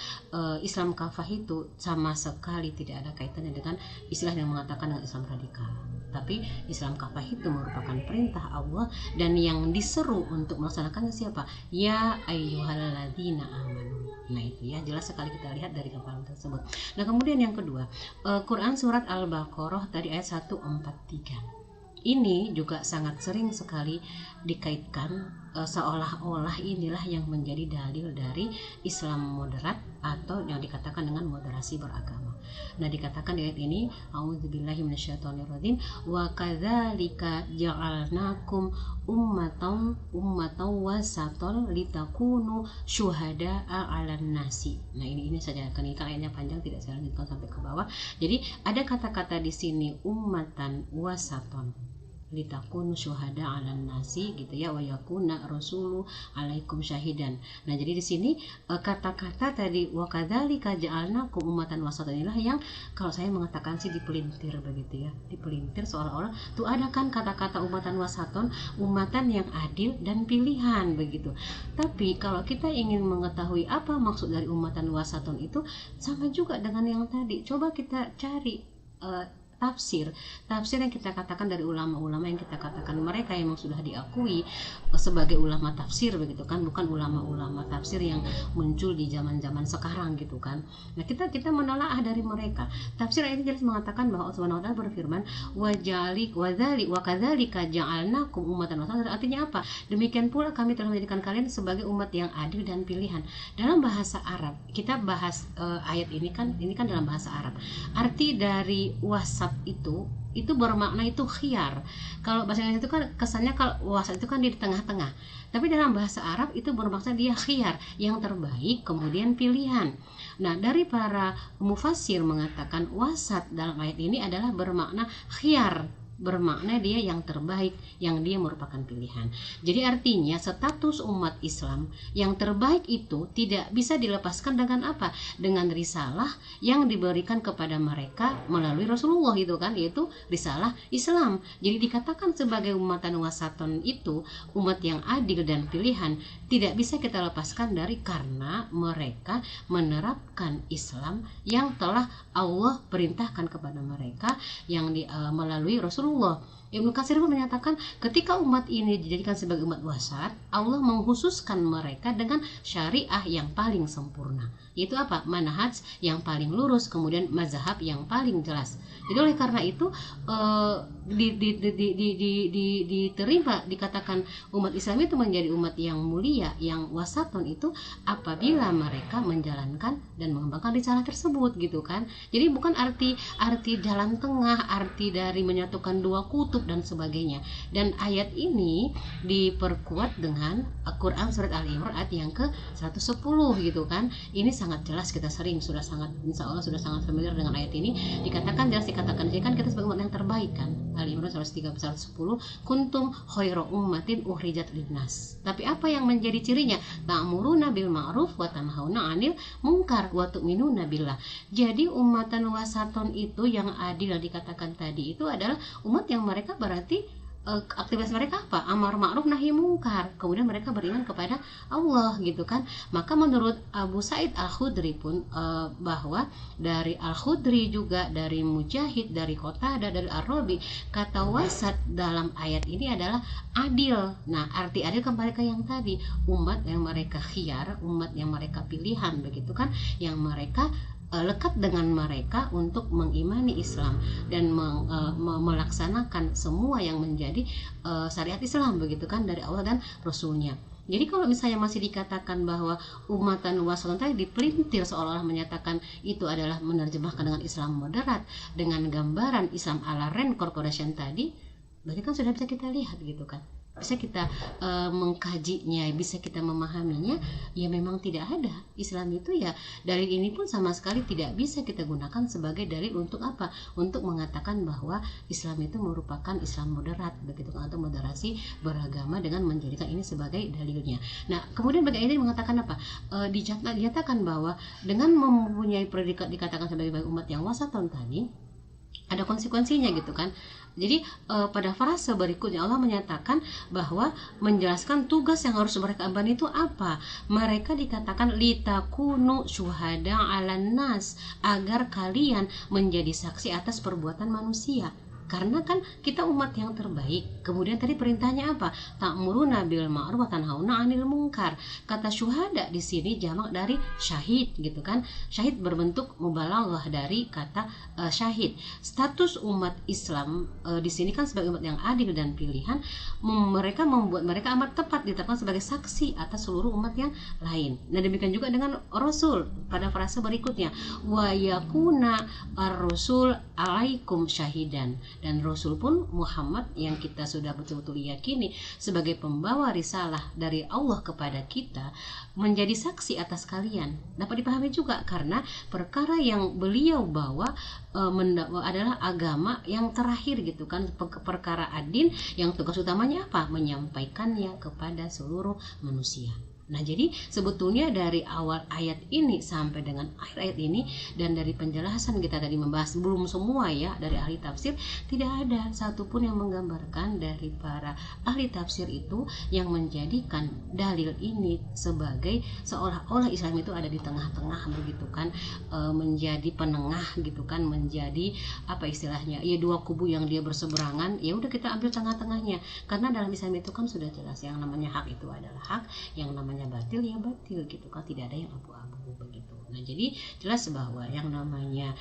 Islam kafah itu sama sekali tidak ada kaitannya dengan istilah yang mengatakan dengan Islam radikal. Tapi Islam kafah itu merupakan perintah Allah dan yang diseru untuk melaksanakannya siapa? Ya ayyuhalladzina amanu. Nah itu ya jelas sekali kita lihat dari gambaran tersebut. Nah kemudian yang kedua, Quran surat Al-Baqarah tadi ayat 143. Ini juga sangat sering sekali dikaitkan seolah-olah inilah yang menjadi dalil dari Islam moderat atau yang dikatakan dengan moderasi beragama. Nah dikatakan di ayat ini, a'udzubillahi minasyaitonirrajim, wa kadzalika ja'alnakum ummatan wasatan litakunu syuhada'a 'alan nasi. Nah ini saja kan ini ayatnya panjang tidak saya lanjutkan sampai ke bawah. Jadi ada kata-kata di sini ummatan wasaton litakunu syuhada 'alan nasi gitu ya, wa yakuna rasulu 'alaikum syahidan. Nah, jadi di sini kata-kata tadi wa kadzalika ja'alnakum ummatan wasatan inilah yang kalau saya mengatakan sih dipelintir begitu ya. Dipelintir seolah-olah tuh ada kan kata-kata ummatan wasaton, umatan yang adil dan pilihan begitu. Tapi kalau kita ingin mengetahui apa maksud dari umatan wasaton itu sama juga dengan yang tadi. Coba kita cari tafsir yang kita katakan dari ulama-ulama yang kita katakan mereka yang sudah diakui sebagai ulama tafsir begitu kan, bukan ulama-ulama tafsir yang muncul di zaman-zaman sekarang gitu kan. Nah kita menelaah dari mereka. Tafsir ini jelas mengatakan bahwa Allah Subhanahu wa taala berfirman wa kadzalika ja'alnakum ummatan wasatan, artinya apa? Demikian pula kami telah menjadikan kalian sebagai umat yang adil dan pilihan. Dalam bahasa Arab kita bahas ayat ini kan dalam bahasa Arab. Arti dari wasat itu bermakna itu khiyar. Kalau bahasa Indonesia itu kan kesannya kalau wasat itu kan di tengah-tengah. Tapi dalam bahasa Arab itu bermaksud dia khiyar, yang terbaik kemudian pilihan. Nah, dari para mufassir mengatakan wasat dalam ayat ini adalah bermakna khiyar, bermakna dia yang terbaik, yang dia merupakan pilihan. Jadi artinya status umat Islam yang terbaik itu tidak bisa dilepaskan dengan apa? Dengan risalah yang diberikan kepada mereka melalui Rasulullah itu kan, yaitu risalah Islam. Jadi dikatakan sebagai umatan wasaton itu umat yang adil dan pilihan tidak bisa kita lepaskan dari karena mereka menerapkan Islam yang telah Allah perintahkan kepada mereka yang melalui Rasulullah. Ibnu Katsir pun menyatakan ketika umat ini dijadikan sebagai umat wasat, Allah mengkhususkan mereka dengan syariah yang paling sempurna. Yaitu apa? Manhaj yang paling lurus, kemudian mazhab yang paling jelas. Jadi oleh karena itu diterima dikatakan umat Islam itu menjadi umat yang mulia, yang wasaton itu apabila mereka menjalankan dan mengembangkan risalah tersebut gitu kan. Jadi bukan arti jalan tengah, arti dari menyatukan dua kutub dan sebagainya. Dan ayat ini diperkuat dengan Al-Quran surat Al-Imran ayat yang ke-110 gitu kan. Ini sangat jelas, kita sering insya Allah sudah sangat familiar dengan ayat ini. Dikatakan kan kita sebagai umat yang terbaik kan. Al-Imran 110 kuntum khairu ummatin ukhrijat linnas. Tapi apa yang menjadi cirinya? Ta'muruna bil ma'ruf wa tanhauna 'anil munkar wa tu'minuna billah. Jadi umatan wasaton itu yang adil yang dikatakan tadi itu adalah umat yang mereka berarti aktivitas mereka apa? Amar ma'ruf nahi mungkar. Kemudian mereka beriman kepada Allah gitu kan. Maka menurut Abu Sa'id Al-Khudri pun bahwa dari Al-Khudri juga dari Mujahid, dari Qatadah, dari Ar-Rabi, kata wasat dalam ayat ini adalah adil. Nah, arti adil kembali ke yang tadi, umat yang mereka khiyar, umat yang mereka pilihan begitu kan, yang mereka lekat dengan mereka untuk mengimani Islam dan melaksanakan semua yang menjadi syariat Islam begitu kan dari Allah dan Rasulnya. Jadi kalau misalnya masih dikatakan bahwa umatan wasatan tadi dipelintir seolah-olah menyatakan itu adalah menerjemahkan dengan Islam moderat dengan gambaran Islam ala Rand Corporation tadi, berarti kan sudah bisa kita lihat gitu kan, bisa kita mengkajinya, bisa kita memahaminya, ya memang tidak ada Islam itu, ya dalil ini pun sama sekali tidak bisa kita gunakan sebagai dalil untuk apa, untuk mengatakan bahwa Islam itu merupakan Islam moderat begitu kan, atau moderasi beragama dengan menjadikan ini sebagai dalilnya. Nah kemudian bagi ini mengatakan apa, dinyatakan bahwa dengan mempunyai predikat dikatakan sebagai umat yang wasaton tadi ada konsekuensinya gitu kan. Jadi pada frase berikutnya Allah menyatakan bahwa menjelaskan tugas yang harus mereka emban itu apa. Mereka dikatakan litakunu syuhada 'alan nas, agar kalian menjadi saksi atas perbuatan manusia. Karena kan kita umat yang terbaik. Kemudian tadi perintahnya apa? Ta'muruna bil ma'ruf wa tanhauna 'anil munkar. Kata syuhada di sini jamak dari syahid gitu kan. Syahid berbentuk mubalaghah dari kata syahid. Status umat Islam di sini kan sebagai umat yang adil dan pilihan, mereka membuat mereka amat tepat ditetapkan sebagai saksi atas seluruh umat yang lain. Nah demikian juga dengan Rasul pada frase berikutnya, wa yakuna ar-rasul alaikum syahidan. Dan Rasul pun Muhammad yang kita sudah betul-betul yakini sebagai pembawa risalah dari Allah kepada kita, menjadi saksi atas kalian. Dapat dipahami juga karena perkara yang beliau bawa adalah agama yang terakhir gitu kan, perkara adin yang tugas utamanya apa? Menyampaikannya kepada seluruh manusia. Nah jadi sebetulnya dari awal ayat ini sampai dengan akhir ayat ini, dan dari penjelasan kita tadi membahas belum semua ya dari ahli tafsir, tidak ada satupun yang menggambarkan dari para ahli tafsir itu yang menjadikan dalil ini sebagai seolah-olah Islam itu ada di tengah-tengah begitu kan, menjadi penengah gitu kan, menjadi apa istilahnya ya dua kubu yang dia berseberangan, ya udah kita ambil tengah-tengahnya. Karena dalam Islam itu kan sudah jelas yang namanya hak itu adalah hak, yang namanya batil ya batil gitu kan, tidak ada yang abu-abu begitu. Nah jadi jelas bahwa yang namanya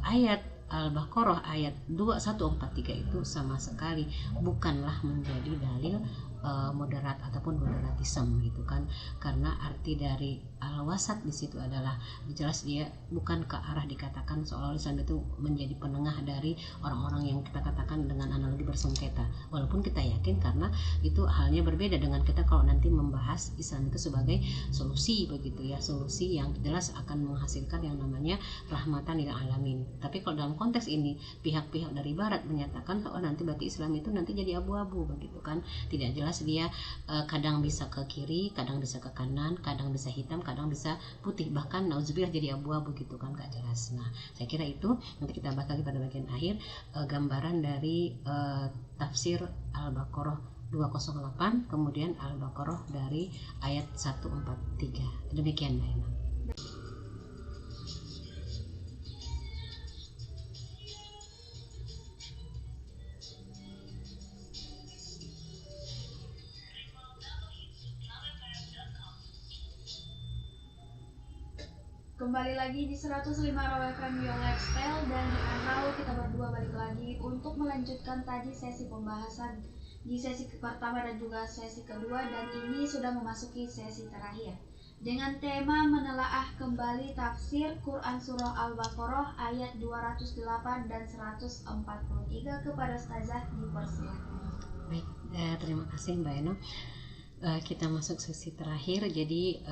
ayat Al-Baqarah ayat 2143 itu sama sekali bukanlah menjadi dalil moderat ataupun moderatisme gitu kan, karena arti dari al-wasat di situ adalah jelas dia bukan ke arah dikatakan seolah Islam itu menjadi penengah dari orang-orang yang kita katakan dengan analogi bersengketa, walaupun kita yakin karena itu halnya berbeda dengan kita kalau nanti membahas Islam itu sebagai solusi begitu ya, solusi yang jelas akan menghasilkan yang namanya rahmatan lil alamin. Tapi kalau dalam konteks ini pihak-pihak dari barat menyatakan oh nanti berarti Islam itu nanti jadi abu-abu begitu kan, tidak jelas dia kadang bisa ke kiri, kadang bisa ke kanan, kadang bisa hitam, kadang bisa putih, bahkan nauzubillah jadi abu-abu gitu kan, gak jelas. Nah saya kira itu nanti kita bahas lagi pada bagian akhir gambaran dari tafsir Al-Baqarah 208 kemudian Al-Baqarah dari ayat 143. Demikian Mbak Ena. Kembali lagi di 105 Raw FM Your Lifestyle, dan dengan Raw kita berdua balik lagi untuk melanjutkan tadi sesi pembahasan di sesi pertama dan juga sesi kedua, dan ini sudah memasuki sesi terakhir dengan tema menelaah kembali tafsir Quran Surah Al-Baqarah ayat 208 dan 143. Kepada Ustazah dipersilakan. Baik, terima kasih Mbak Eno. Kita masuk sesi terakhir. Jadi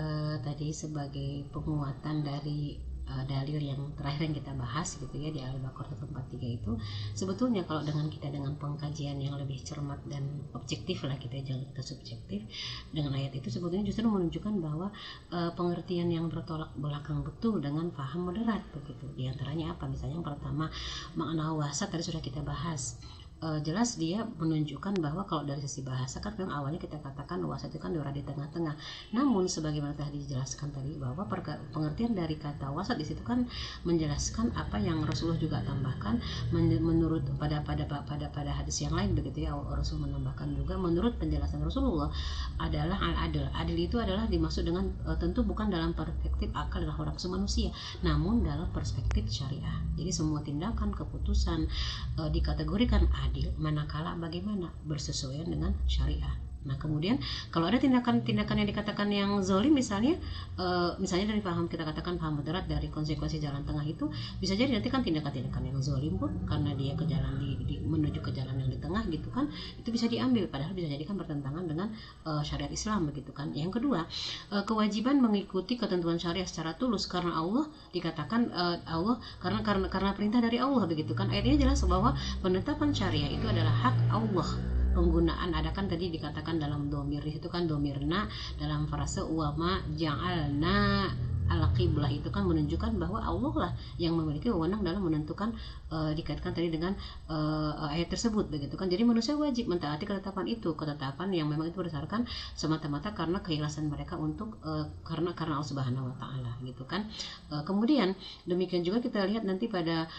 tadi sebagai penguatan dari dalil yang terakhir yang kita bahas gitu ya di Al-Baqarah 143 itu, sebetulnya kalau dengan pengkajian yang lebih cermat dan objektif lah, kita jangan kita subjektif dengan ayat itu, sebetulnya justru menunjukkan bahwa pengertian yang bertolak belakang betul dengan paham moderat begitu. Di antaranya apa? Misalnya yang pertama, makna wasat tadi sudah kita bahas. Jelas dia menunjukkan bahwa kalau dari sisi bahasa kan memang awalnya kita katakan wasat itu kan berada di tengah-tengah. Namun sebagaimana tadi dijelaskan tadi bahwa pengertian dari kata wasat di situ kan menjelaskan apa yang Rasulullah juga tambahkan menurut pada hadis yang lain begitu ya. Rasul menambahkan juga menurut penjelasan Rasulullah adalah al-adil. Adil itu adalah dimaksud dengan tentu bukan dalam perspektif akal dan akhlak manusia, namun dalam perspektif syariah. Jadi semua tindakan keputusan dikategorikan adil manakala bagaimana bersesuaian dengan syariah. Nah kemudian kalau ada tindakan-tindakan yang dikatakan yang zolim misalnya dari paham kita katakan paham moderat dari konsekuensi jalan tengah itu bisa jadi nanti kan tindakan-tindakan yang zolim pun karena dia ke jalan menuju ke jalan yang di tengah gitu kan, itu bisa diambil padahal bisa jadi kan bertentangan dengan syariat Islam begitu kan. Yang kedua, kewajiban mengikuti ketentuan syariat secara tulus karena Allah dikatakan Allah karena perintah dari Allah begitu kan. Ayat ini jelas bahwa penetapan syariah itu adalah hak Allah. Penggunaan ada kan tadi dikatakan dalam domir itu kan domirna dalam frase uwama ja'alna al-qiblah itu kan menunjukkan bahwa Allah lah yang memiliki wewenang dalam menentukan dikaitkan tadi dengan ayat tersebut begitu kan. Jadi manusia wajib mentaati ketetapan itu, ketetapan yang memang itu berdasarkan semata-mata karena keikhlasan mereka untuk karena Allah Subhanahu wa taala gitu kan. Kemudian demikian juga kita lihat nanti pada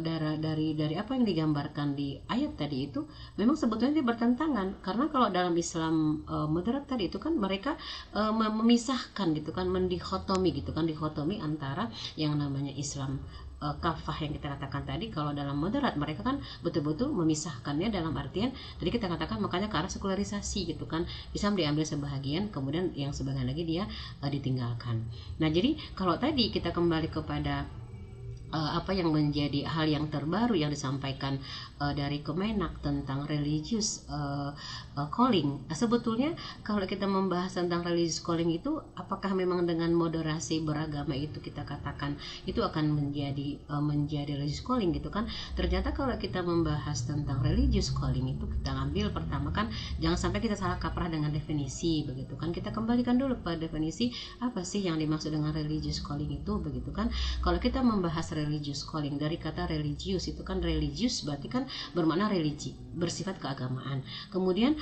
dari apa yang digambarkan di ayat tadi itu memang sebetulnya dia bertentangan karena kalau dalam Islam moderat tadi itu kan mereka memisahkan gitu kan, mendikotomi gitu kan, dikotomi antara yang namanya Islam kafah yang kita katakan tadi. Kalau dalam moderat mereka kan betul-betul memisahkannya dalam artian tadi kita katakan makanya ke arah sekularisasi gitu kan, Islam diambil sebahagian kemudian yang sebagian lagi dia ditinggalkan. Nah jadi kalau tadi kita kembali kepada apa yang menjadi hal yang terbaru yang disampaikan dari Kemenak tentang religious calling. Sebetulnya kalau kita membahas tentang religious calling itu apakah memang dengan moderasi beragama itu kita katakan itu akan menjadi religious calling gitu kan. Ternyata kalau kita membahas tentang religious calling itu kita ambil pertama kan jangan sampai kita salah kaprah dengan definisi begitu kan. Kita kembalikan dulu pada definisi apa sih yang dimaksud dengan religious calling itu begitu kan. Kalau kita membahas religious calling dari kata religius itu kan religius berarti kan bermakna religi, bersifat keagamaan. Kemudian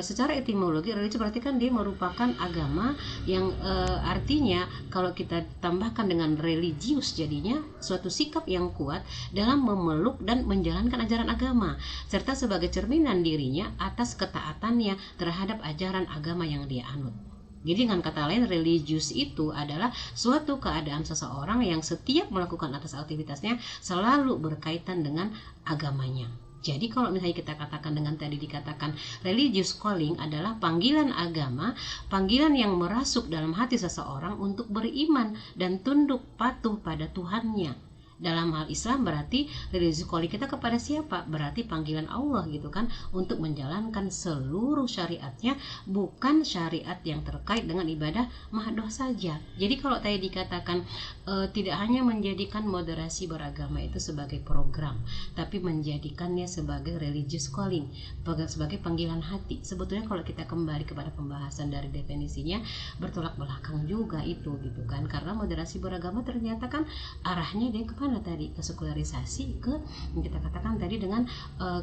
secara etimologi religi berarti kan dia merupakan agama yang artinya kalau kita tambahkan dengan religius jadinya suatu sikap yang kuat dalam memeluk dan menjalankan ajaran agama serta sebagai cerminan dirinya atas ketaatannya terhadap ajaran agama yang dia anut. Jadi dengan kata lain religius itu adalah suatu keadaan seseorang yang setiap melakukan atas aktivitasnya selalu berkaitan dengan agamanya. Jadi kalau misalnya kita katakan dengan tadi dikatakan religious calling adalah panggilan agama, panggilan yang merasuk dalam hati seseorang untuk beriman dan tunduk patuh pada Tuhannya. Dalam hal Islam berarti religious calling kita kepada siapa? Berarti panggilan Allah gitu kan untuk menjalankan seluruh syariatnya, bukan syariat yang terkait dengan ibadah mahdoh saja. Jadi kalau tadi dikatakan tidak hanya menjadikan moderasi beragama itu sebagai program, tapi menjadikannya sebagai religious calling, sebagai panggilan hati. Sebetulnya kalau kita kembali kepada pembahasan dari definisinya bertolak belakang juga itu gitu kan. Karena moderasi beragama ternyata kan arahnya dia kemana tadi? Ke sekularisasi, ke yang kita katakan tadi dengan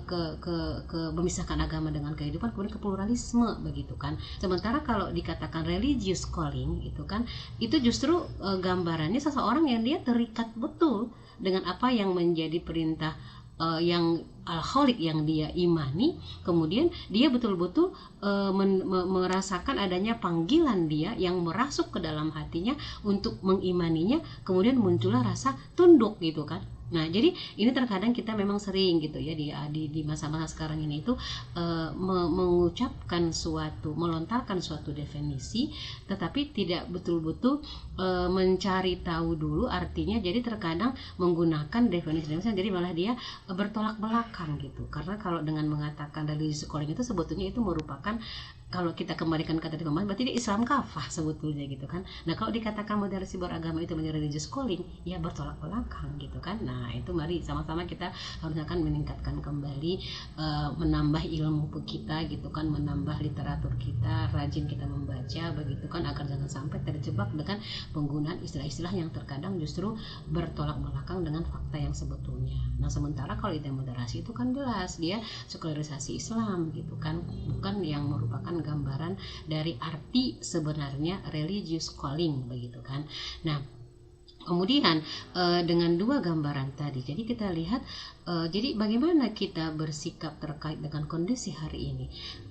ke memisahkan agama dengan kehidupan, kemudian ke pluralisme begitu kan. Sementara kalau dikatakan religious calling itu kan itu justru gambarannya seseorang yang dia terikat betul dengan apa yang menjadi perintah yang al-khaliq yang dia imani, kemudian dia betul-betul merasakan adanya panggilan dia yang merasuk ke dalam hatinya untuk mengimaninya, kemudian muncullah rasa tunduk gitu kan. Nah jadi ini terkadang kita memang sering gitu ya di masa-masa sekarang ini itu mengucapkan melontarkan suatu definisi tetapi tidak betul-betul mencari tahu dulu artinya. Jadi terkadang menggunakan definisi jadi malah dia bertolak belakang gitu. Karena kalau dengan mengatakan religious calling itu sebetulnya itu merupakan, kalau kita kembalikan kata kemarin berarti dia Islam kafah sebetulnya gitu kan. Nah kalau dikatakan moderasi beragama itu menjadi religious calling ya bertolak belakang gitu kan. Nah itu mari sama-sama kita harus akan meningkatkan kembali menambah ilmu kita gitu kan, menambah literatur kita, rajin kita membaca begitu kan agar jangan sampai terjebak dengan penggunaan istilah-istilah yang terkadang justru bertolak belakang dengan fakta yang sebetulnya. Nah sementara kalau ide moderasi itu kan jelas dia sekularisasi Islam gitu kan, bukan yang merupakan gambaran dari arti sebenarnya religious calling begitu kan. Nah kemudian dengan dua gambaran tadi, jadi kita lihat Jadi bagaimana kita bersikap terkait dengan kondisi hari ini?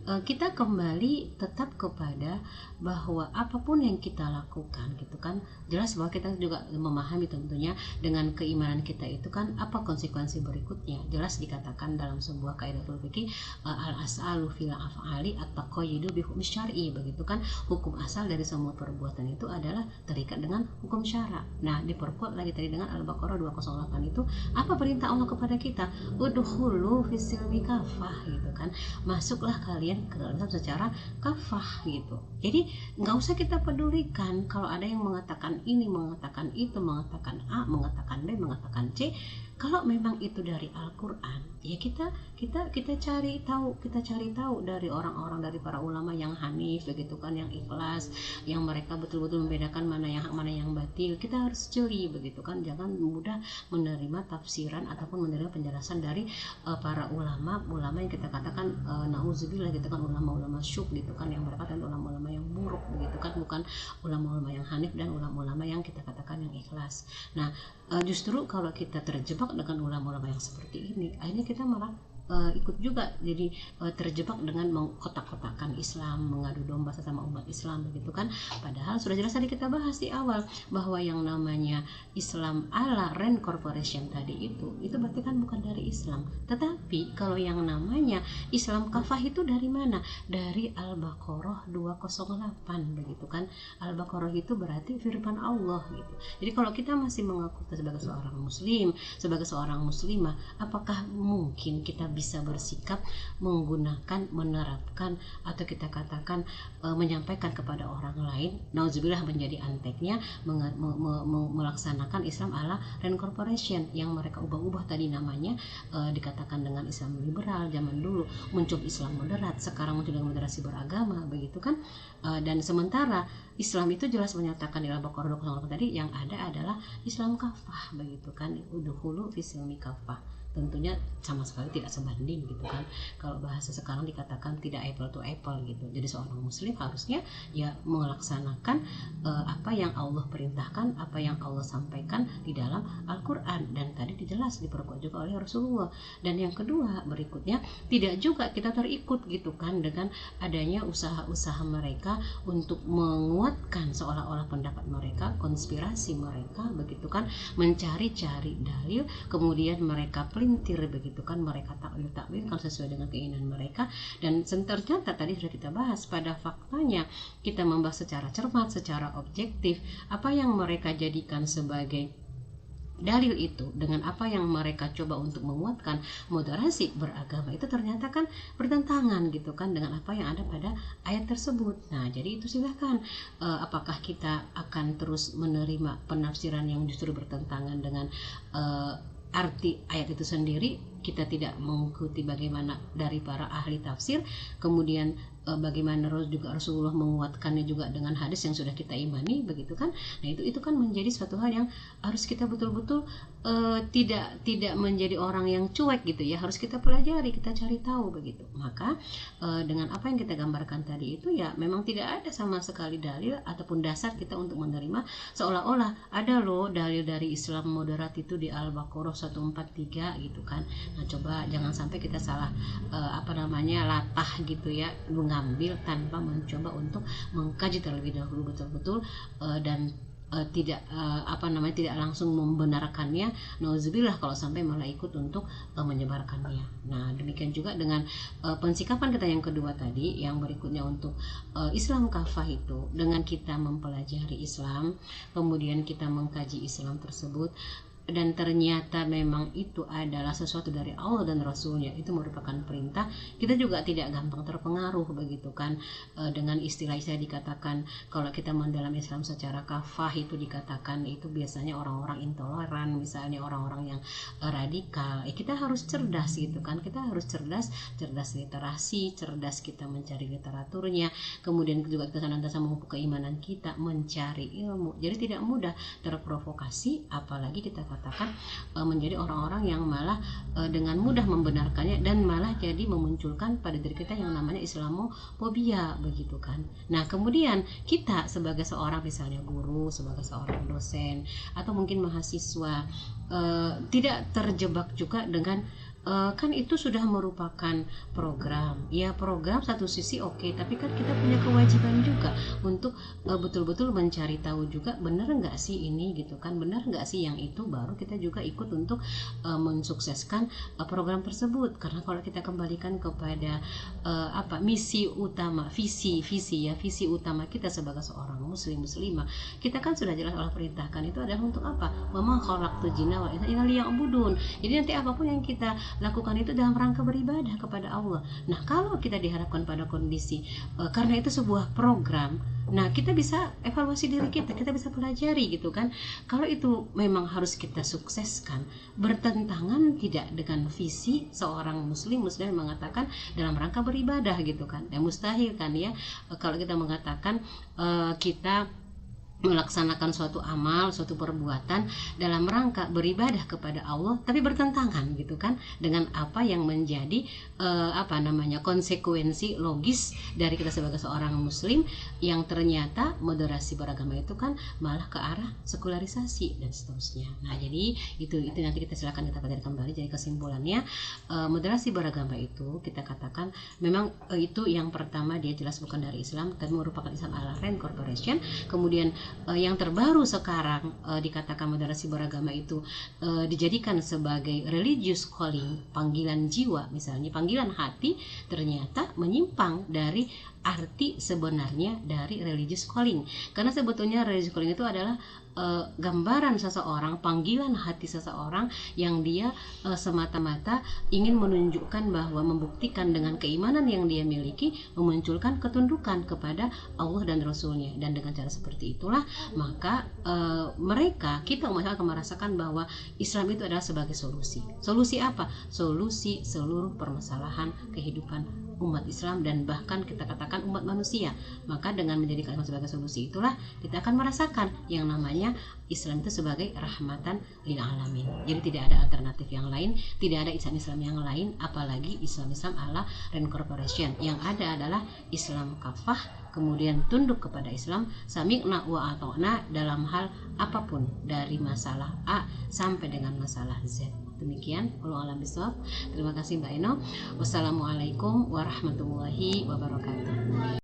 Kita kembali tetap kepada bahwa apapun yang kita lakukan gitu kan, jelas bahwa kita juga memahami tentunya dengan keimanan kita itu kan apa konsekuensi berikutnya. Jelas dikatakan dalam sebuah kaidah fikih, al asalu fil af'ali at-taqayyudu bi hukmi syar'i, begitu kan, hukum asal dari semua perbuatan itu adalah terikat dengan hukum syara. Nah, diperkuat lagi tadi dengan Al-Baqarah 208 itu apa perintah Allah kepada kita? Udkhulu fis-silmi kafah gitu kan, masuklah kalian ke dalam secara kafah gitu. Jadi nggak usah kita pedulikan kalau ada yang mengatakan ini, mengatakan itu, mengatakan A, mengatakan B, mengatakan C. Kalau memang itu dari Al-Quran, ya kita cari tahu dari orang-orang, dari para ulama yang hanif begitu kan, yang ikhlas, yang mereka betul-betul membedakan mana yang hak, mana yang batil. Kita harus jeli begitu kan, jangan mudah menerima tafsiran ataupun menerima penjelasan dari para ulama yang kita katakan nauzubillah gitu kan, ulama-ulama syuk gitu kan, yang mereka adalah ulama-ulama yang buruk begitu kan, bukan ulama-ulama yang hanif dan ulama-ulama yang kita katakan yang ikhlas. Nah, justru kalau kita terjebak dengan ulama-ulama yang seperti ini, akhirnya kita malah ikut juga jadi terjebak dengan mengkotak-kotakan Islam, mengadu domba sesama umat Islam begitu kan. Padahal sudah jelas tadi kita bahas di awal bahwa yang namanya Islam ala Rand Corporation tadi itu berarti kan bukan dari Islam. Tetapi kalau yang namanya Islam kafah itu dari mana? Dari Al-Baqarah 208 begitu kan. Al-Baqarah itu berarti firman Allah gitu. Jadi kalau kita masih mengaku sebagai seorang muslim, sebagai seorang muslimah, apakah mungkin kita bisa bersikap menggunakan, menerapkan, atau kita katakan menyampaikan kepada orang lain, nauzubillah, menjadi anteknya melaksanakan Islam ala Rand Corporation yang mereka ubah-ubah tadi namanya, dikatakan dengan Islam liberal zaman dulu, muncul Islam moderat, sekarang muncul dengan moderasi beragama begitu kan. Dan sementara Islam itu jelas menyatakan di Al-Baqarah 208 tadi yang ada adalah Islam kafah begitu kan, udkhulu fis-silmi kafah. Tentunya sama sekali tidak sebanding gitu kan. Kalau bahasa sekarang dikatakan tidak apple to apple gitu. Jadi seorang muslim harusnya ya melaksanakan apa yang Allah perintahkan, apa yang Allah sampaikan di dalam Al-Quran, dan tadi dijelas diperkuat juga oleh Rasulullah. Dan yang kedua berikutnya, tidak juga kita terikut gitu kan dengan adanya usaha-usaha mereka untuk menguatkan seolah-olah pendapat mereka, konspirasi mereka begitu kan, mencari-cari dalil, kemudian mereka pelintir begitu kan, mereka takwil kan sesuai dengan keinginan mereka. Dan ternyata tadi sudah kita bahas, pada faktanya kita membahas secara cermat, secara objektif, apa yang mereka jadikan sebagai dalil itu dengan apa yang mereka coba untuk menguatkan moderasi beragama itu ternyata kan bertentangan gitu kan dengan apa yang ada pada ayat tersebut. Nah, jadi itu silahkan apakah kita akan terus menerima penafsiran yang justru bertentangan dengan arti ayat itu sendiri, kita tidak mengikuti bagaimana dari para ahli tafsir, kemudian bagaimana juga Rasulullah menguatkannya juga dengan hadis yang sudah kita imani begitu kan. Nah, itu kan menjadi suatu hal yang harus kita betul-betul tidak menjadi orang yang cuek gitu ya, harus kita pelajari, kita cari tahu begitu. Maka dengan apa yang kita gambarkan tadi itu ya memang tidak ada sama sekali dalil ataupun dasar kita untuk menerima seolah-olah ada loh dalil dari Islam moderat itu di Al-Baqarah 143 gitu kan. Nah, coba jangan sampai kita salah latah gitu ya, mengambil tanpa mencoba untuk mengkaji terlebih dahulu betul-betul dan tidak langsung membenarkannya. Nauzubillah kalau sampai malah ikut untuk menyebarkannya. Nah, demikian juga dengan pensikapan kita yang kedua tadi, yang berikutnya untuk Islam kafah itu, dengan kita mempelajari Islam, kemudian kita mengkaji Islam tersebut, dan ternyata memang itu adalah sesuatu dari Allah dan Rasulnya, itu merupakan perintah, kita juga tidak gampang terpengaruh begitu kan dengan istilah-istilah dikatakan kalau kita mendalam Islam secara kafah itu dikatakan itu biasanya orang-orang intoleran, misalnya orang-orang yang radikal. Kita harus cerdas gitu kan, kita harus cerdas literasi, cerdas kita mencari literaturnya, kemudian juga kita senantiasa memupuk keimanan kita, mencari ilmu. Jadi tidak mudah terprovokasi, apalagi kita katakan menjadi orang-orang yang malah dengan mudah membenarkannya dan malah jadi memunculkan pada diri kita yang namanya Islamofobia begitu kan. Nah kemudian kita sebagai seorang misalnya guru, sebagai seorang dosen atau mungkin mahasiswa tidak terjebak juga dengan kan itu sudah merupakan program. Ya program satu sisi oke, tapi kan kita punya kewajiban juga untuk betul-betul mencari tahu juga benar nggak sih ini gitu kan, benar nggak sih yang itu, baru kita juga ikut untuk mensukseskan program tersebut. Karena kalau kita kembalikan kepada misi utama, visi utama kita sebagai seorang muslimah, kita kan sudah jelas Allah perintahkan itu adalah untuk apa? Wa khalaqtul jinna wal insa illa liya'budun. Jadi nanti apapun yang kita lakukan itu dalam rangka beribadah kepada Allah. Nah kalau kita dihadapkan pada kondisi karena itu sebuah program, nah kita bisa evaluasi diri kita bisa pelajari gitu kan, kalau itu memang harus kita sukseskan, bertentangan tidak dengan visi seorang muslim yang mengatakan dalam rangka beribadah gitu kan, ya mustahil kan ya kalau kita mengatakan kita melaksanakan suatu amal, suatu perbuatan dalam rangka beribadah kepada Allah tapi bertentangan gitu kan dengan apa yang menjadi konsekuensi logis dari kita sebagai seorang muslim yang ternyata moderasi beragama itu kan malah ke arah sekularisasi dan seterusnya. Nah jadi itu nanti kita silakan kita pelajari kembali. Jadi kesimpulannya moderasi beragama itu kita katakan memang itu yang pertama dia jelas bukan dari Islam tapi merupakan Islam ala Rand Corporation. Kemudian yang terbaru sekarang dikatakan moderasi beragama itu dijadikan sebagai religious calling, panggilan jiwa misalnya, panggilan hati, ternyata menyimpang dari arti sebenarnya dari religious calling. Karena sebetulnya religious calling itu adalah gambaran seseorang, panggilan hati seseorang yang dia semata-mata ingin menunjukkan bahwa membuktikan dengan keimanan yang dia miliki, memunculkan ketundukan kepada Allah dan Rasulnya. Dan dengan cara seperti itulah maka kita umat akan merasakan bahwa Islam itu adalah sebagai solusi. Solusi apa? Solusi seluruh permasalahan kehidupan umat Islam dan bahkan kita katakan umat manusia. Maka dengan menjadikan Islam sebagai solusi itulah kita akan merasakan yang namanya Islam itu sebagai rahmatan lil alamin. Jadi tidak ada alternatif yang lain, tidak ada Islam yang lain apalagi Islam ala Rand Corporation. Yang ada adalah Islam kafah, kemudian tunduk kepada Islam, sami'na wa ata'na dalam hal apapun dari masalah A sampai dengan masalah Z. Demikian, wallahu a'lam bishawab. Terima kasih Mbak Eno. Wassalamualaikum warahmatullahi wabarakatuh.